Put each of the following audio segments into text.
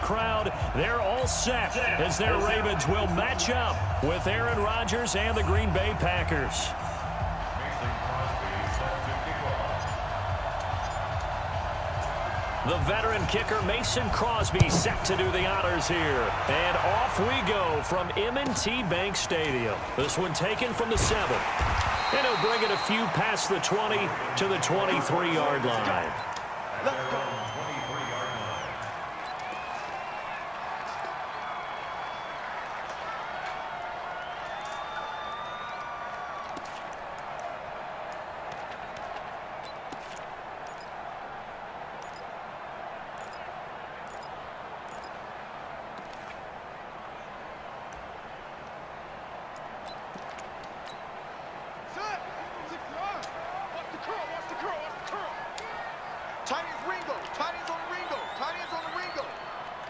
crowd, they're all set as their Ravens will match up with Aaron Rodgers and the Green Bay Packers. The veteran kicker Mason Crosby set to do the honors here. And off we go from M&T Bank Stadium. This one taken from the 7. And he'll bring it a few past the 20 to the 23-yard line. Let's go.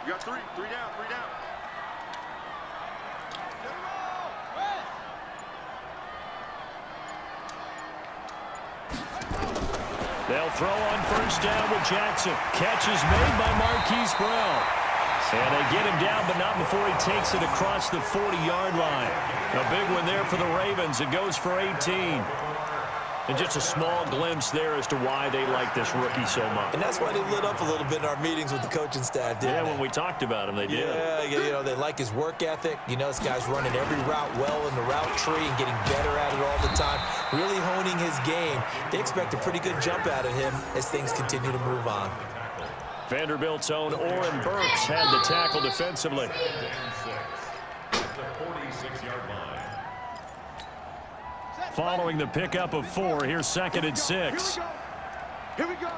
You got three down. They'll throw on first down with Jackson. Catch is made by Marquise Brown. And they get him down, but not before he takes it across the 40-yard line. A big one there for the Ravens. It goes for 18. And just a small glimpse there as to why they like this rookie so much. And that's why they lit up a little bit in our meetings with the coaching staff, didn't they? When we talked about him, they did. Yeah, you know, they like his work ethic. You know, this guy's running every route well in the route tree and getting better at it all the time, really honing his game. They expect a pretty good jump out of him as things continue to move on. Vanderbilt's own Oren Burks had the tackle defensively. Following the pickup of 4, here's 2nd and 6. Here we go.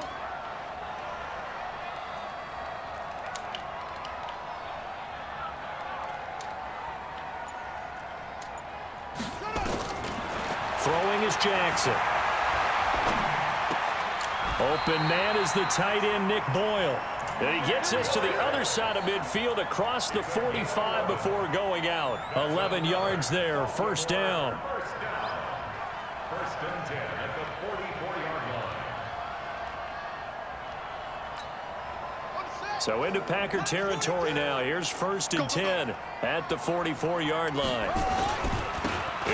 Throwing is Jackson. Open man is the tight end, Nick Boyle. And he gets us to the other side of midfield across the 45 before going out. 11 yards there, first down. First and 10 at the 44-yard line. So into Packer territory now. Here's 1st and 10 at the 44-yard line.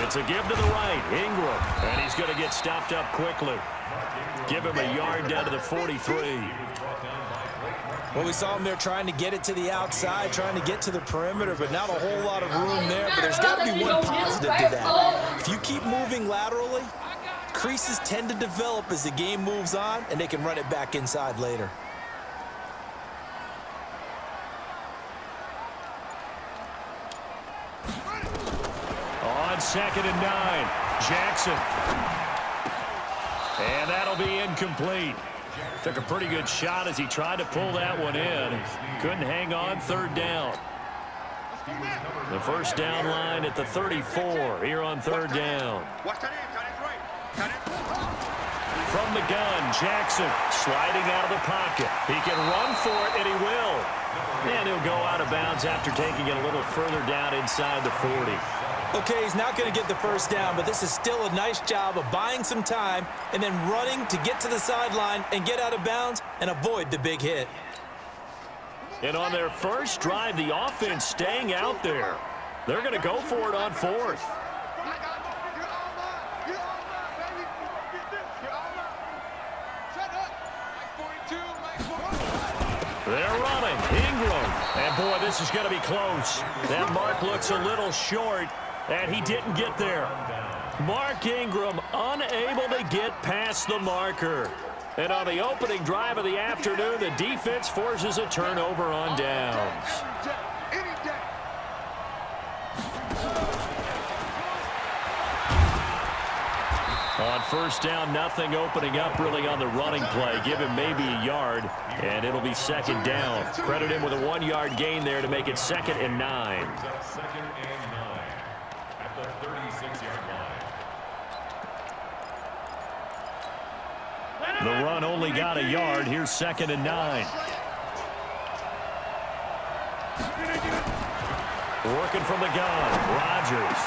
It's a give to the right, Ingram. And he's going to get stopped up quickly. Give him a yard down to the 43. Well, we saw him there trying to get it to the outside, trying to get to the perimeter, but not a whole lot of room there. But there's got to be one positive to that. If you keep moving laterally, creases tend to develop as the game moves on, and they can run it back inside later. On 2nd and 9, Jackson. And that'll be incomplete. Took a pretty good shot as he tried to pull that one in. Couldn't hang on, 3rd down. The first down line at the 34 here on 3rd down. From the gun, Jackson sliding out of the pocket. He can run for it, and he will. And he'll go out of bounds after taking it a little further down inside the 40. Okay, he's not going to get the first down, but this is still a nice job of buying some time and then running to get to the sideline and get out of bounds and avoid the big hit. And on their first drive, the offense staying out there. They're going to go for it on 4th. They're running. Ingram. And, boy, this is going to be close. That mark looks a little short, and he didn't get there. Mark Ingram unable to get past the marker. And on the opening drive of the afternoon, the defense forces a turnover on downs. On first down, nothing opening up really on the running play. Give him maybe a yard, and it'll be 2nd down. Credit him with a 1-yard gain there to make it 2nd and 9. 2nd and 9 at the 36-yard line. The run only got a yard. Here's 2nd and 9. Working from the gun, Rodgers.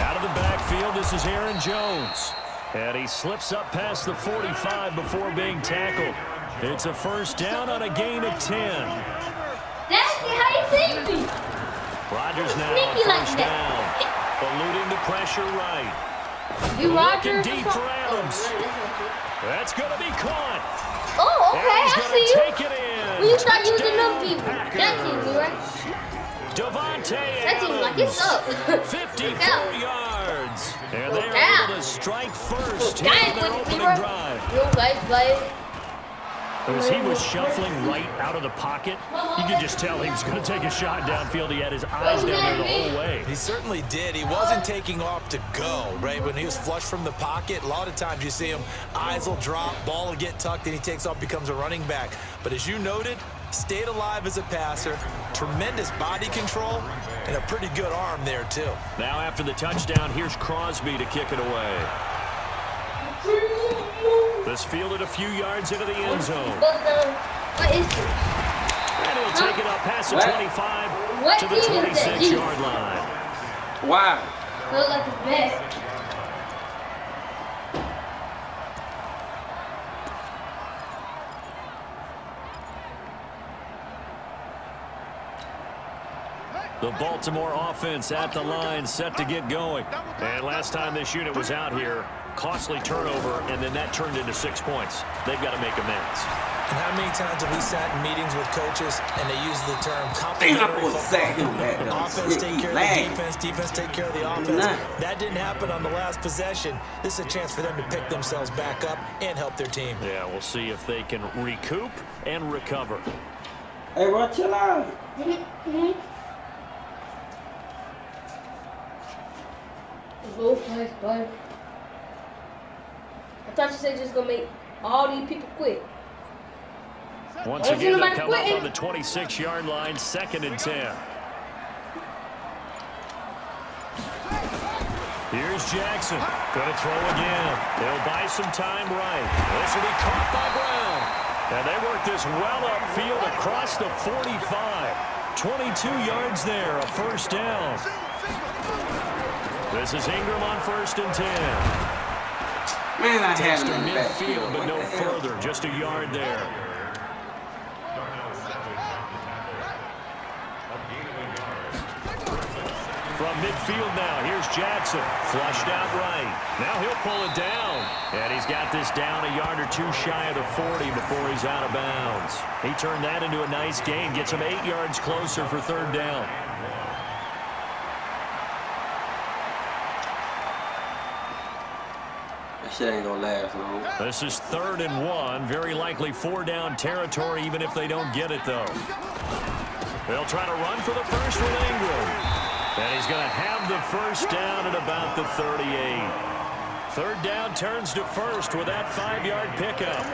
Out of the backfield, this is Aaron Jones. And he slips up past the 45 before being tackled. It's a first down on a gain of 10. sneaky. Rodgers now Sneaky on like first that. down. Eluding the pressure right. You Looking Rodgers. deep for Adams. That's going to be caught. Oh, okay. And he's I going see to you. take it in. When you start using them Touchdown, people, Packers. that seems me, right? Devontae That seems like it's up. 54 yards. And they're down. able to strike first here Giants on their with me, opening bro. drive. You guys play. As he was shuffling right out of the pocket, you could just tell he was going to take a shot downfield. He had his eyes down there the whole way. He certainly did. He wasn't taking off to go, right? When he was flush from the pocket, a lot of times you see him, eyes will drop, ball will get tucked, and he takes off, becomes a running back. But as you noted, stayed alive as a passer, tremendous body control, and a pretty good arm there, too. Now after the touchdown, here's Crosby to kick it away. This fielded a few yards into the end zone. But what is it? And he'll take it up past the 25 What to the team is that? 26-yard line. Wow. Look like it's bad. The Baltimore offense at the line, set to get going. And last time this unit was out here, costly turnover, and then that turned into 6 points. They've got to make amends. And how many times have we sat in meetings with coaches and they use the term complementary football? Offense take care of the defense, defense take care of the offense. That didn't happen on the last possession. This is a chance for them to pick themselves back up and help their team. Yeah, we'll see if they can recoup and recover. Hey, watch your line. Low price, bud. I thought you said just gonna make all these people quit. Once again, they'll come up on the 26-yard line, 2nd and 10. Here's Jackson. Going to throw again. They'll buy some time right. This will be caught by Brown. And they work this well upfield across the 45. 22 yards there, a first down. This is Ingram on 1st and 10. Man, I Takes had to him in the midfield, but backfield. no further. Just a yard there. From midfield now, here's Jackson. Flushed out right. Now he'll pull it down. And he's got this down a yard or two shy of the 40 before he's out of bounds. He turned that into a nice gain. Gets him 8 yards closer for 3rd down. That shit ain't gonna last long. This is 3rd and 1. Very likely 4-down territory, even if they don't get it, though. They'll try to run for the first with Ingram. And he's going to have the first down at about the 38. 3rd down turns to 1st with that 5-yard pickup.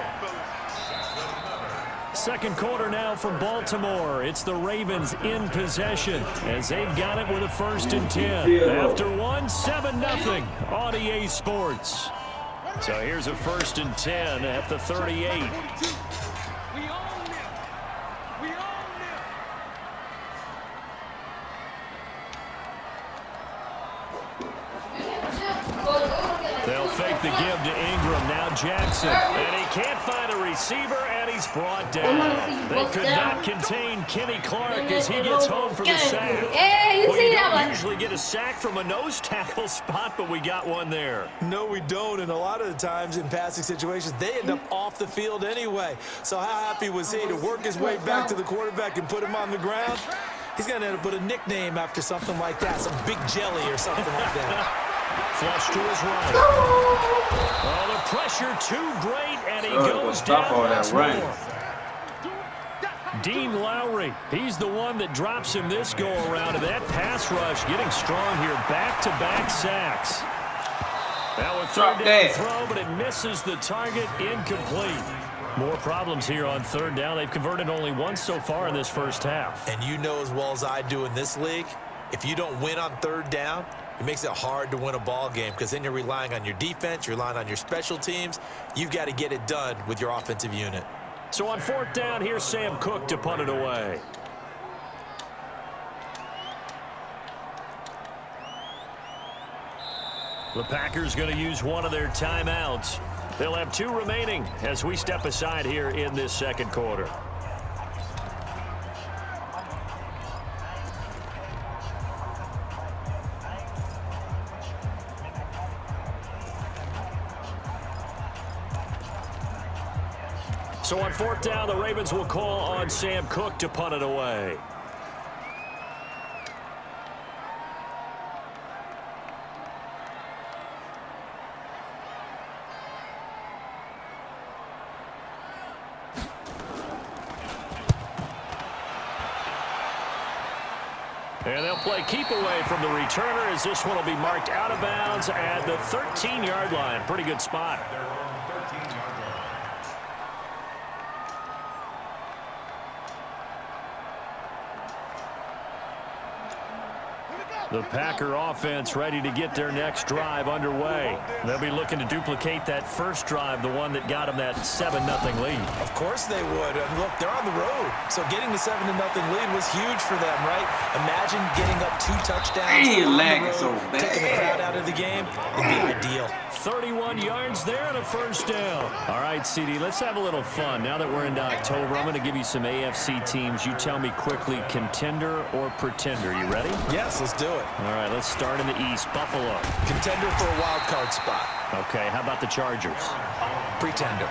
2nd quarter now from Baltimore. It's the Ravens in possession as they've got it with a 1st and 10. After 1, 7-0 on EA Sports. So here's a 1st and 10 at the 38. They'll fake the give to Ingram. Now Jackson. And he can't find a receiver, and he's brought down. They could not contain Kenny Clark as he gets home for the sack. Hey, you Well, see you that don't one? usually get a sack from a nose tackle spot, but we got one there. No, we don't, and a lot of the times in passing situations, they end up off the field anyway. So how happy was he to work his way back to the quarterback and put him on the ground? He's going to end up with a nickname after something like that, some Big Jelly or something like that. Flush to his right. Oh, the pressure too great, and he goes stop all down that once running. more. Dean Lowry, he's the one that drops him this go-around, and that pass rush getting strong here. Back-to-back sacks. That was 3rd down throw, but it misses the target, incomplete. More problems here on 3rd down. They've converted only once so far in this first half. And you know as well as I do in this league, if you don't win on 3rd down, it makes it hard to win a ball game because then you're relying on your defense, you're relying on your special teams. You've got to get it done with your offensive unit. So on 4th down, here's Sam Cook to punt it away. The Packers going to use one of their timeouts. They'll have 2 remaining as we step aside here in this 2nd quarter. So on 4th down, the Ravens will call on Sam Cook to punt it away. And they'll play keep away from the returner as this one will be marked out of bounds at the 13-yard line. Pretty good spot. Their own 13-yard line. The Packer offense ready to get their next drive underway. They'll be looking to duplicate that first drive, the one that got them that 7-0 lead. Of course they would. And look, they're on the road. So getting the 7-0 lead was huge for them, right? Imagine getting up 2 touchdowns on the road, taking the crowd out of the game. It'd be ideal. 31 yards there and a first down. All right, CD, let's have a little fun. Now that we're into October, I'm going to give you some AFC teams. You tell me quickly, contender or pretender. You ready? Yes, let's do it. All right, let's start in the East. Buffalo. Contender for a wild card spot. Okay, how about the Chargers? Pretender.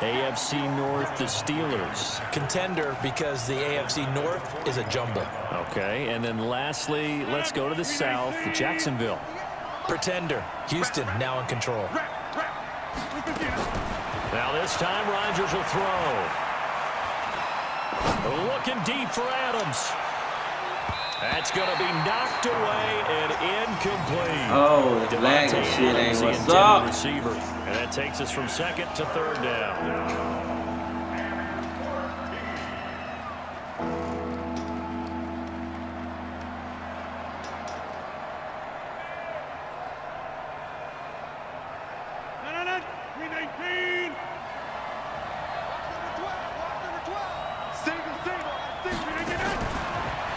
AFC North, the Steelers. Contender because the AFC North is a jumble. Okay, and then lastly, let's go to the South, Jacksonville. Pretender. Houston now in control. Now this time, Rodgers will throw. Looking deep for Adams. That's going to be knocked away and incomplete. Oh, the flag and shit ain't what's up. Receiver. And that takes us from 2nd to 3rd down.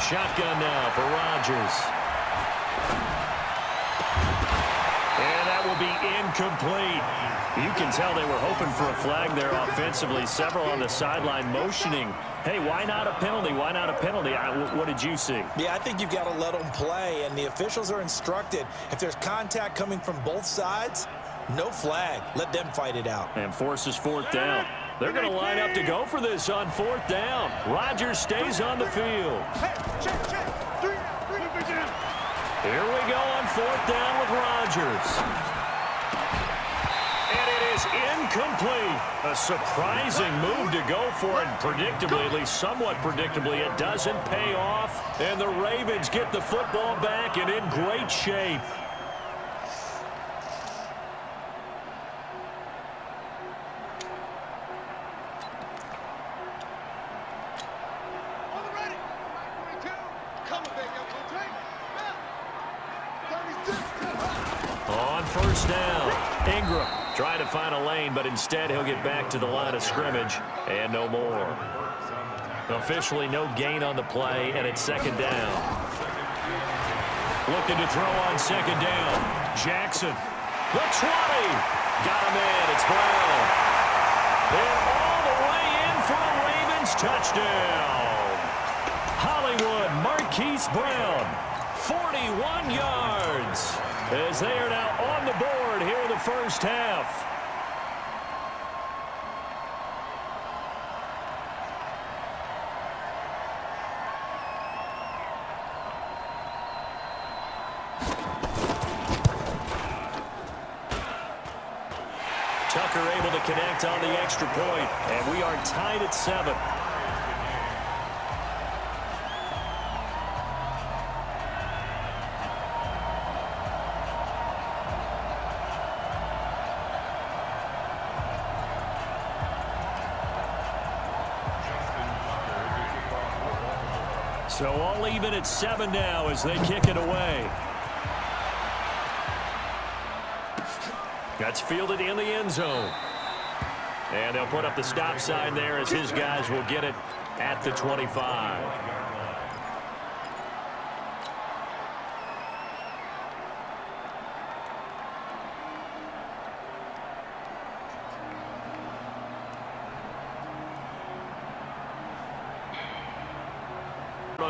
Shotgun now for Rodgers. And that will be incomplete. You can tell they were hoping for a flag there offensively. Several on the sideline motioning. Hey, why not a penalty? Why not a penalty? What did you see? Yeah, I think you've got to let them play, and the officials are instructed. If there's contact coming from both sides, no flag. Let them fight it out. And forces 4th down. They're going to line up to go for this on 4th down. Rodgers stays on the field. Here we go on 4th down with Rodgers. And it is incomplete. A surprising move to go for it. Predictably, at least somewhat predictably, it doesn't pay off. And the Ravens get the football back and in great shape. On 1st down, Ingram trying to find a lane, but instead he'll get back to the line of scrimmage and no more. Officially no gain on the play, and it's 2nd down. Looking to throw on 2nd down. Jackson, the 20. Got him in. It's Brown. And all the way in for a Ravens touchdown. Hollywood Marquise Brown, 41 yards. As they are now on the board here in the first half. Tucker able to connect on the extra point, and we are tied at 7. So all even at 7 now as they kick it away. That's fielded in the end zone. And they'll put up the stop sign there as his guys will get it at the 25.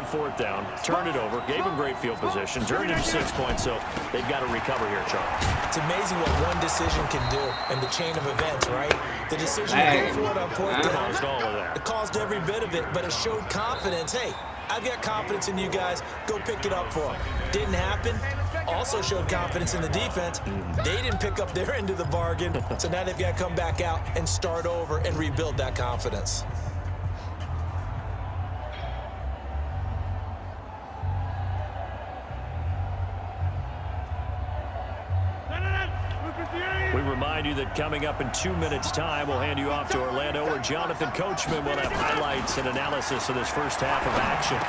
on 4th down, turned it over, gave them great field position, turned it to 6 points, so they've got to recover here, Charles. It's amazing what one decision can do in the chain of events, right? The decision to go for it on 4th down. Caused all of that. It caused every bit of it, but it showed confidence. Hey, I've got confidence in you guys. Go pick it up for them. Didn't happen. Also showed confidence in the defense. They didn't pick up their end of the bargain, so now they've got to come back out and start over and rebuild that confidence. We remind you that coming up in 2 minutes' time, we'll hand you off to Orlando, where Jonathan Coachman will have highlights and analysis of this first half of action.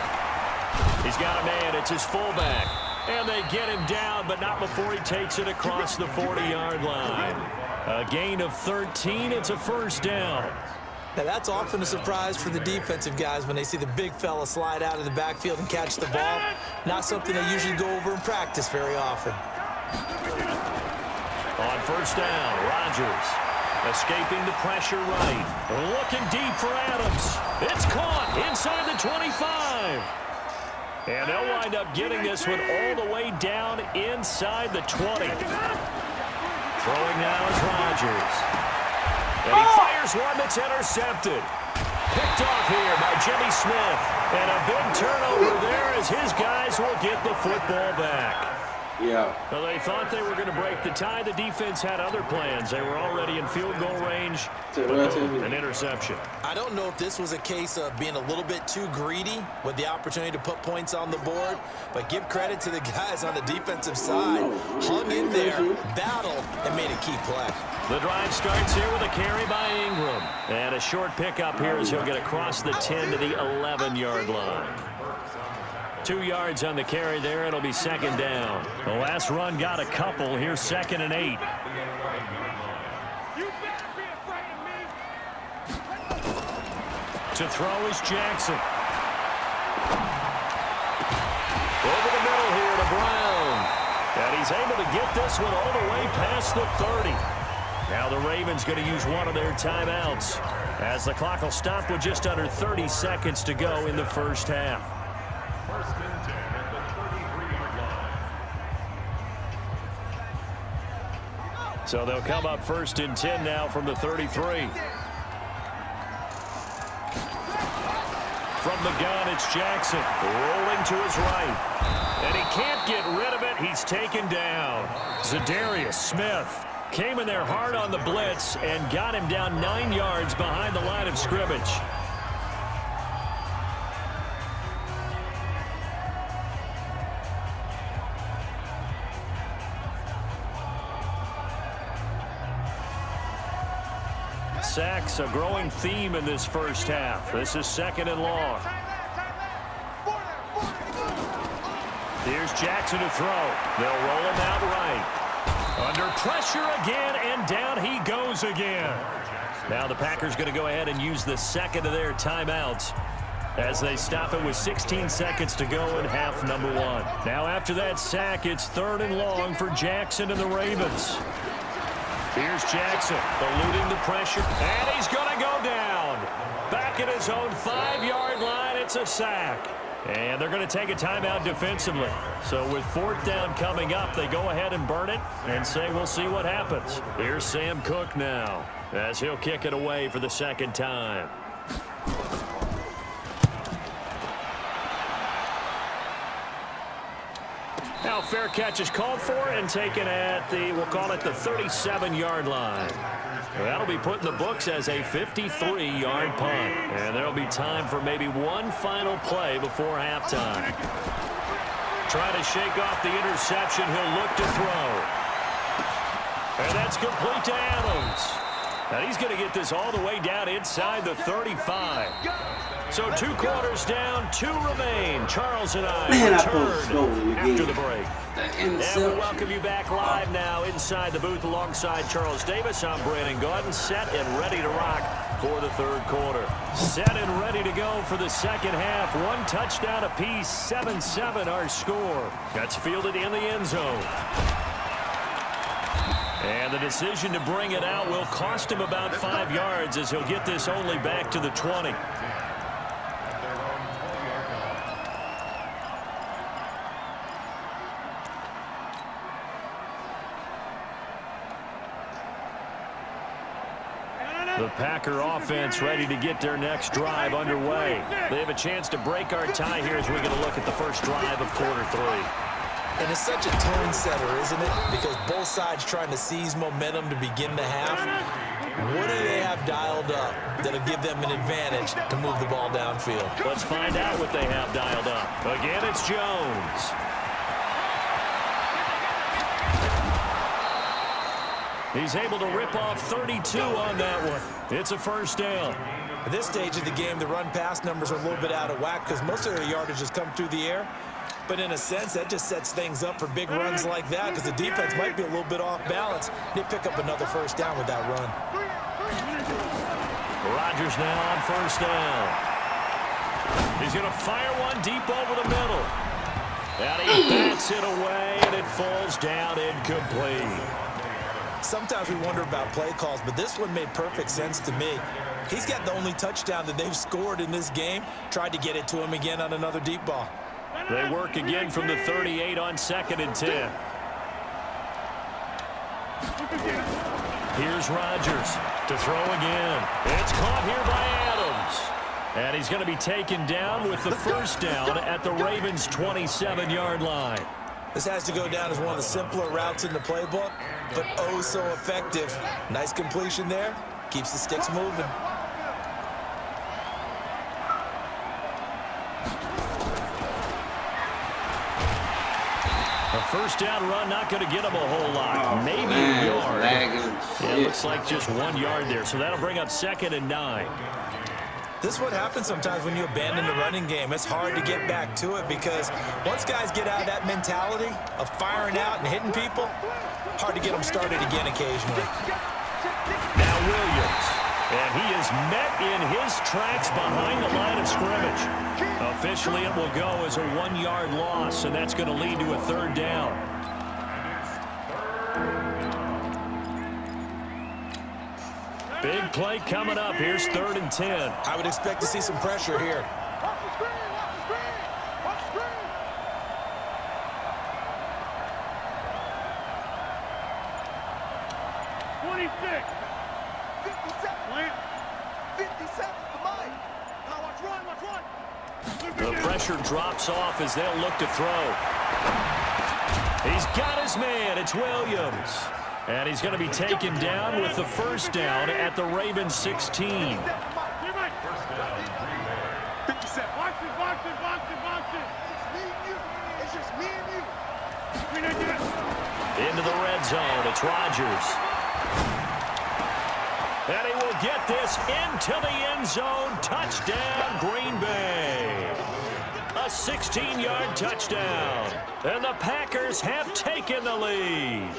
He's got a man. It's his fullback. And they get him down, but not before he takes it across the 40-yard line. A gain of 13. It's a first down. Now, that's often a surprise for the defensive guys when they see the big fella slide out of the backfield and catch the ball. Not something they usually go over in practice very often. On first down, Rodgers escaping the pressure right. Looking deep for Adams. It's caught inside the 25. And they'll wind up getting this one all the way down inside the 20. Throwing now is Rodgers. And he fires one that's intercepted. Picked off here by Jimmy Smith. And a big turnover there as his guys will get the football back. Yeah. Well, they thought they were going to break the tie. The defense had other plans. They were already in field goal range. An interception. I don't know if this was a case of being a little bit too greedy with the opportunity to put points on the board, but give credit to the guys on the defensive side. Hung in there, battled, and made a key play. The drive starts here with a carry by Ingram. And a short pickup here as he'll get across the 10 to the 11-yard line. 2 yards on the carry there. It'll be second down. The last run got a couple. Here's 2nd and 8. To throw is Jackson. Over the middle here to Brown. And he's able to get this one all the way past the 30. Now the Ravens going to use one of their timeouts as the clock will stop with just under 30 seconds to go in the first half. First and 10 at the 33-yard line. So they'll come up 1st and 10 now from the 33. From the gun, it's Jackson rolling to his right. And he can't get rid of it. He's taken down. Zadarius Smith came in there hard on the blitz and got him down 9 yards behind the line of scrimmage. Sacks, a growing theme in this first half. This is 2nd and long. Here's Jackson to throw. They'll roll him out right. Under pressure again, and down he goes again. Now the Packers going to go ahead and use the second of their timeouts as they stop it with 16 seconds to go in half number 1. Now after that sack, it's 3rd and long for Jackson and the Ravens. Here's Jackson, eluding the pressure, and he's going to go down. Back at his own 5-yard line, it's a sack. And they're going to take a timeout defensively. So with 4th down coming up, they go ahead and burn it and say we'll see what happens. Here's Sam Cook now as he'll kick it away for the 2nd time. Now fair catch is called for and taken at the, we'll call it the 37-yard line. That'll be put in the books as a 53-yard punt. And there'll be time for maybe one final play before halftime. Trying to shake off the interception. He'll look to throw. And that's complete to Adams. And he's going to get this all the way down inside the 35. So 2 quarters down, 2 remain. Charles and I return after the break. And we welcome you back live now inside the booth alongside Charles Davis. I'm Brandon Gaudin, set and ready to rock for the 3rd quarter. Set and ready to go for the 2nd half. 1 touchdown apiece, 7-7 our score. That's fielded in the end zone. And the decision to bring it out will cost him about 5 yards as he'll get this only back to the 20. The Packer offense ready to get their next drive underway. They have a chance to break our tie here as we're going to look at the first drive of quarter 3. And it's such a tone setter, isn't it? Because both sides trying to seize momentum to begin the half. What do they have dialed up that'll give them an advantage to move the ball downfield? Let's find out what they have dialed up. Again, it's Jones. He's able to rip off 32 on that one. It's a first down. At this stage of the game, the run-pass numbers are a little bit out of whack because most of their yardage has come through the air. But in a sense, that just sets things up for big runs like that because the defense might be a little bit off balance. They pick up another first down with that run. Rodgers now on first down. He's going to fire one deep over the middle. And he bats it away, and it falls down incomplete. Sometimes we wonder about play calls, but this one made perfect sense to me. He's got the only touchdown that they've scored in this game. Tried to get it to him again on another deep ball. They work again from the 38 on 2nd and 10. Here's Rodgers to throw again. It's caught here by Adams. And he's going to be taken down with the first down at the Ravens' 27-yard line. This has to go down as one of the simpler routes in the playbook, but oh so effective. Nice completion there. Keeps the sticks moving. A first down run, not going to get him a whole lot. Maybe a yard. Yeah, it looks like just 1 yard there, so that'll bring up 2nd and 9. This is what happens sometimes when you abandon the running game. It's hard to get back to it because once guys get out of that mentality of firing out and hitting people, hard to get them started again occasionally. Now Williams, and he is met in his tracks behind the line of scrimmage. Officially, it will go as a 1-yard loss, and that's going to lead to a 3rd down. Big play coming up. Here's 3rd and 10. I would expect to see some pressure here. The pressure drops off as they'll look to throw. He's got his man. It's Williams. And he's going to be taken down with the first down at the Ravens' 16. Into the red zone. It's Rodgers. And he will get this into the end zone. Touchdown, Green Bay. A 16-yard touchdown. And the Packers have taken the lead.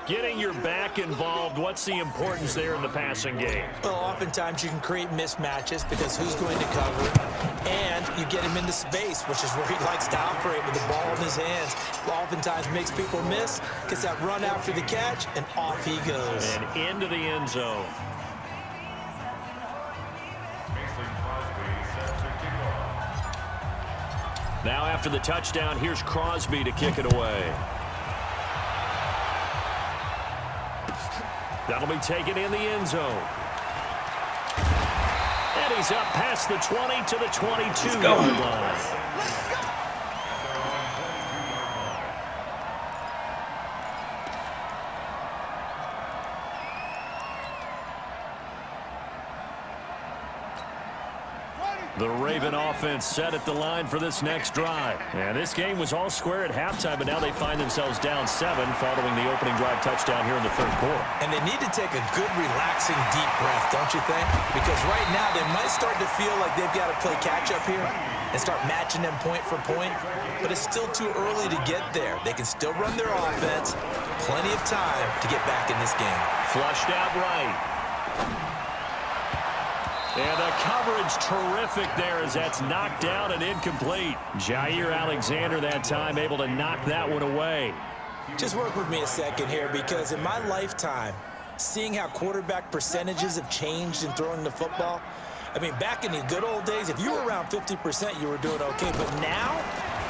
Getting your back involved, what's the importance there in the passing game? Well, oftentimes you can create mismatches because who's going to cover, and you get him into space, which is where he likes to operate with the ball in his hands. Oftentimes makes people miss, gets that run after the catch, and off he goes. And into the end zone. Now after the touchdown, here's Crosby to kick it away. That'll be taken in the end zone. And he's up past the 20 to the 22-yard line. The Raven offense set at the line for this next drive. And this game was all square at halftime, but now they find themselves down 7 following the opening drive touchdown here in the 3rd quarter. And they need to take a good, relaxing, deep breath, don't you think? Because right now they might start to feel like they've got to play catch-up here and start matching them point for point. But it's still too early to get there. They can still run their offense. Plenty of time to get back in this game. Flushed out right. And the coverage terrific there as that's knocked down and incomplete. Jair Alexander that time able to knock that one away. Just work with me a second here because in my lifetime, seeing how quarterback percentages have changed in throwing the football, I mean, back in the good old days, if you were around 50%, you were doing okay. But now,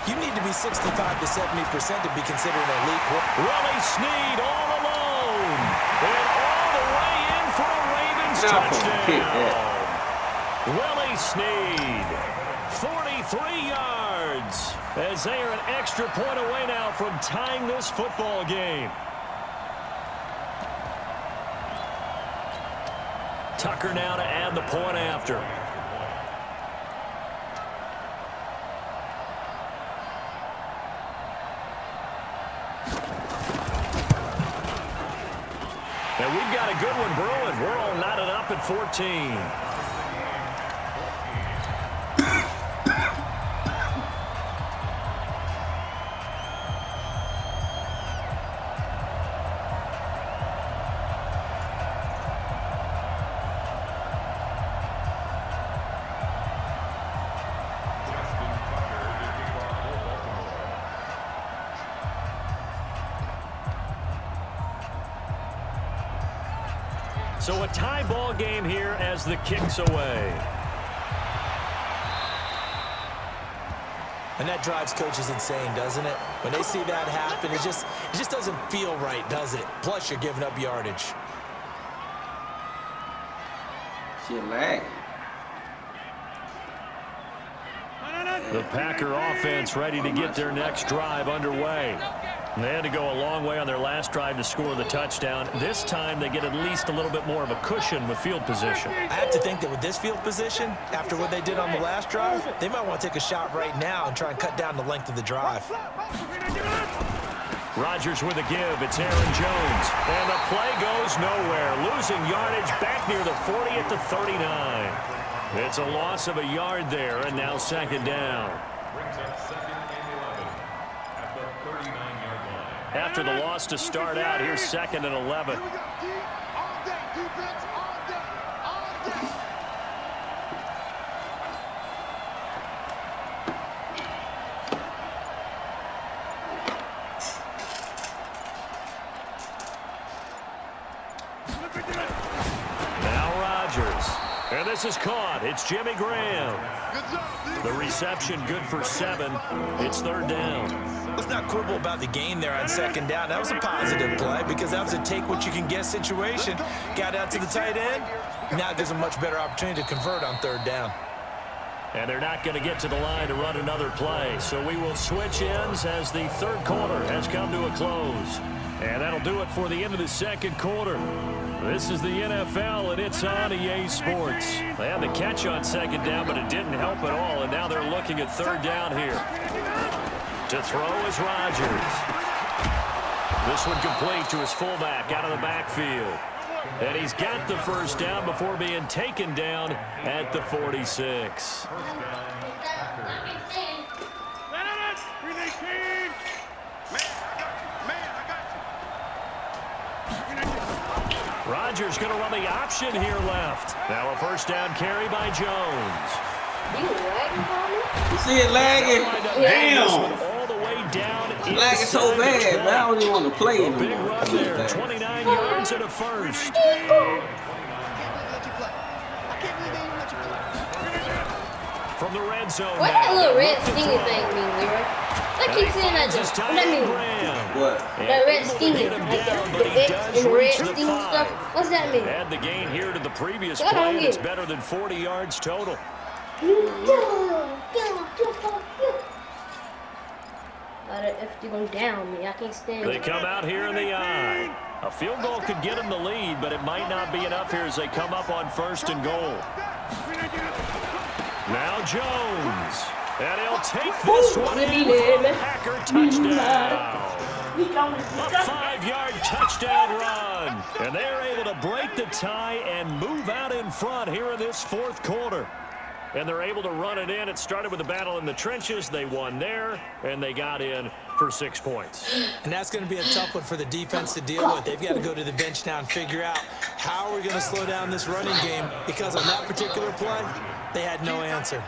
you need to be 65 to 70% to be considered an elite. Willie Snead all alone. And all the way in for a Ravens Jones, Now I'm gonna kick touchdown. that. Willie Snead, 43 yards, as they are an extra point away now from tying this football game. Tucker now to add the point after. And we've got a good one brewing. We're all knotted up at 14. So a tie ball game here as the kick's away. And that drives coaches insane, doesn't it? When they see that happen, it just doesn't feel right, does it? Plus, you're giving up yardage. Shit lag. The Packer offense ready to get their next drive underway. They had to go a long way on their last drive to score the touchdown. This time they get at least a little bit more of a cushion with field position. I have to think that with this field position, after what they did on the last drive, they might want to take a shot right now and try and cut down the length of the drive. Rodgers with a give. It's Aaron Jones. And the play goes nowhere. Losing yardage back near the 40 at the 39. It's a loss of a yard there, and now second down. Brings up 2nd and 11 at the 39-yard line. After the loss to start out, here's 2nd and 11. Here we go. D, all day. Defense, all day. All day. Now Rodgers. And this is caught. It's Jimmy Graham. Good job, D. The reception good for 7. It's 3rd down. Let's not quibble about the gain there on 2nd down. That was a positive play because that was a take-what-you-can-get situation. Got out to the tight end. Now gives a much better opportunity to convert on 3rd down. And they're not going to get to the line to run another play. So we will switch ends as the 3rd quarter has come to a close. And that'll do it for the end of the 2nd quarter. This is the NFL, and it's on EA Sports. They had the catch on 2nd down, but it didn't help at all, and now they're looking at 3rd down here. To throw is Rodgers. This one complete to his fullback out of the backfield. And he's got the 1st down before being taken down at the 46. Rodgers going to run the option here left. Now a 1st down carry by Jones. You lagging for me? You see it lagging? Damn. All the way down. It's lagging so bad, man. I don't even want to play A anymore. big run there. 29 yards and a 1st. From the red zone. What that little red stingy thing mean, Leroy? I keep saying that. What that mean? What? That red stingy, like the X and the red stingy stuff. What's that mean? Add the gain here to the previous I don't play, and it's get it. better than 40 yards total. If you're gonna down me, I can't stand They it. come out here in the eye. A field goal could get them the lead, but it might not be enough here as they come up on 1st and goal. Now Jones. And he'll take this one in for a Packer touchdown. A 5-yard touchdown run. And they're able to break the tie and move out in front here in this 4th quarter. And they're able to run it in. It started with a battle in the trenches. They won there, and they got in for 6 points. And that's going to be a tough one for the defense to deal with. They've got to go to the bench now and figure out how are we going to slow down this running game, because on that particular play, they had no answer.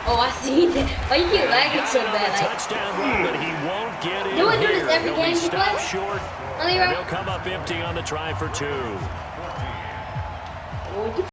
Oh, I see that. Why you keep lagging so bad? Like, Touchdown run, but he won't get in do we do here. this every He'll be game you play? stopped short, Leroy? and he'll come up empty on the try for 2.